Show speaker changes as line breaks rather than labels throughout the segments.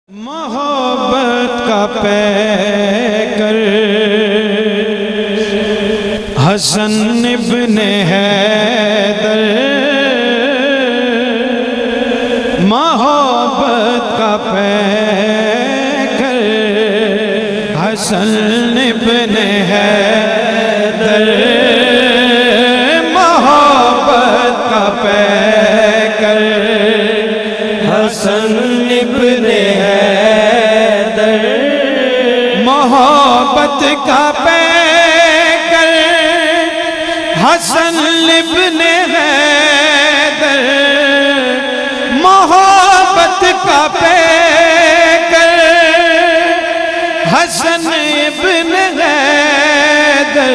محبت کا پیکر حسن ابن حیدر، محبت کا پیکر حسن ابن حیدر، محبت کا پیکر حسن ابن حیدر، محبت کا پیکر حسن ابن حیدر، محبت کا پیکر حسن ابن حیدر،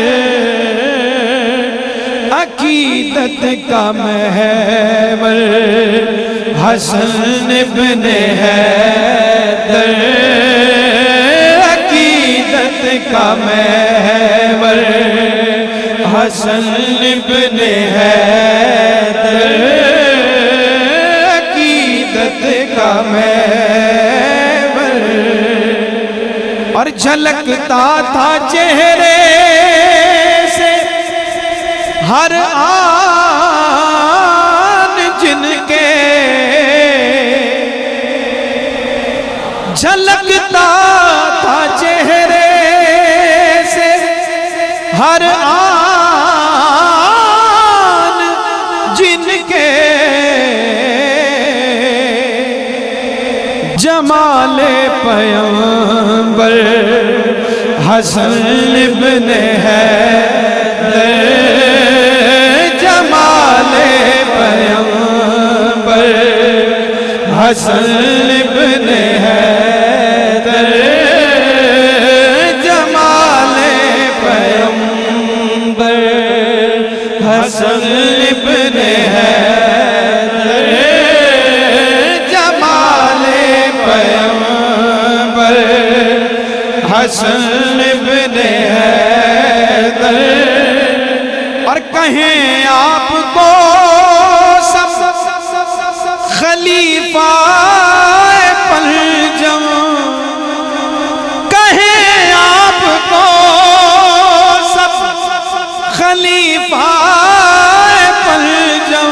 عقیدت کا محور حسن ابن حیدر، عقیدت کا محور حسن ابن حیدر، عقیدت کا محور، اور جھلکتا تھا چہرے سے ہر آن جن کے، جھلکتا تھا چہرے سے ہر آن جن کے، جمال پیغمبر حسن ابن حیدر، جمال پیغمبر حسن ابن حیدر، جمال پیغمبر حسن ابن حیدر، جمال پیغمبر حسن ابن حیدر، اور کہیں آپ کو سب خلیفہ پنجم، کہیں آپ کو سب خلیفہ پنجم،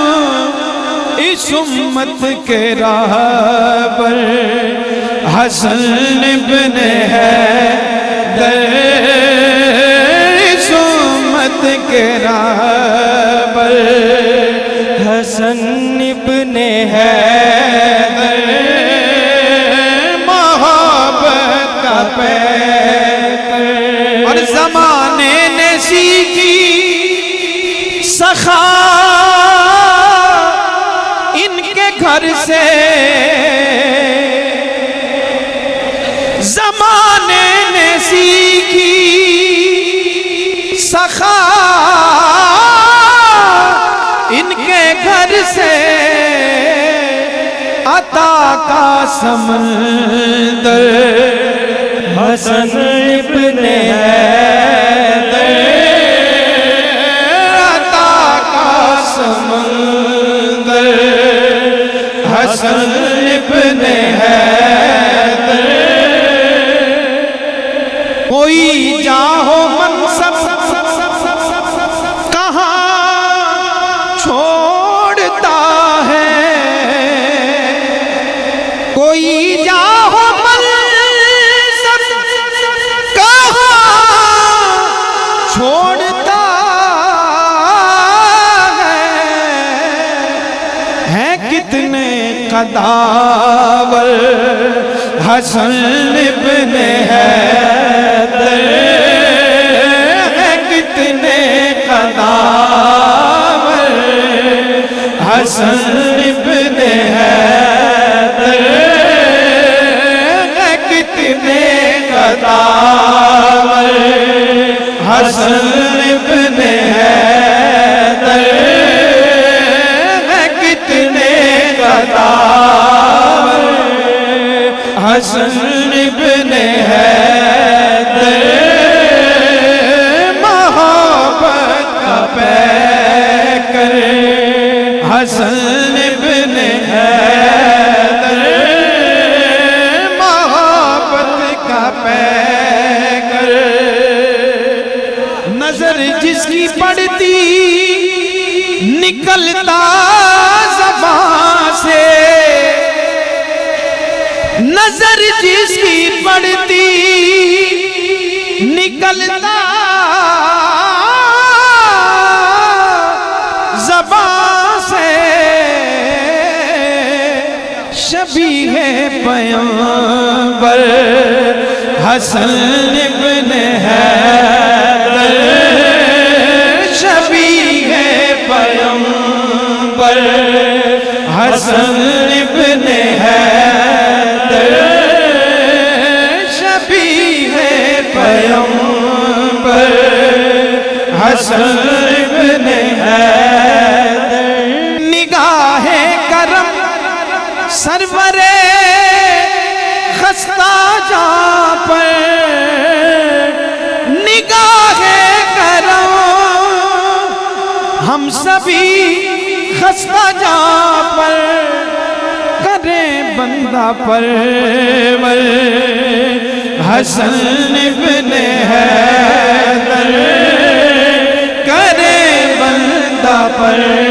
اس امت کے رہبر حسن ابن حیدر، اس امت کے رہبر حسن ابن حیدر، محبت کا پیکر، اور زمانے نے سیکھی سخا ان کے گھر سے، زمانے نے سیکھی سخا ان کے گھر سے، عطا کا سمندر حسن ابن حیدر، عطا کا سمندر حسن ابن حیدر، کوئی جاہو منصب کہاں چھوڑتا ہے، کوئی جاہو منصب کہاں چھوڑتا ہے، کتنے قداور حسن ابن حیدر، کتنے قداور حسن ابن حیدر، کتنے قداور حسن ابن حیدر، کتنے قداور حسن ابن حیدر، محبت کا پیکر حسن ابن حیدر، نظر جس کی پڑتی نکلتا زبان سے شبیہ پیغمبر حسن ابن حیدر شبیہ پیغمبر حسن ابن حیدر شبیہ پیغمبر حسن ابن حیدر نگاہ کرم سرور خستہ جاں پر نگاہ کرم ہم سبھی خستہ جاں پر کریں بندہ پرور حسن ابن حیدر کریں بندہ پرور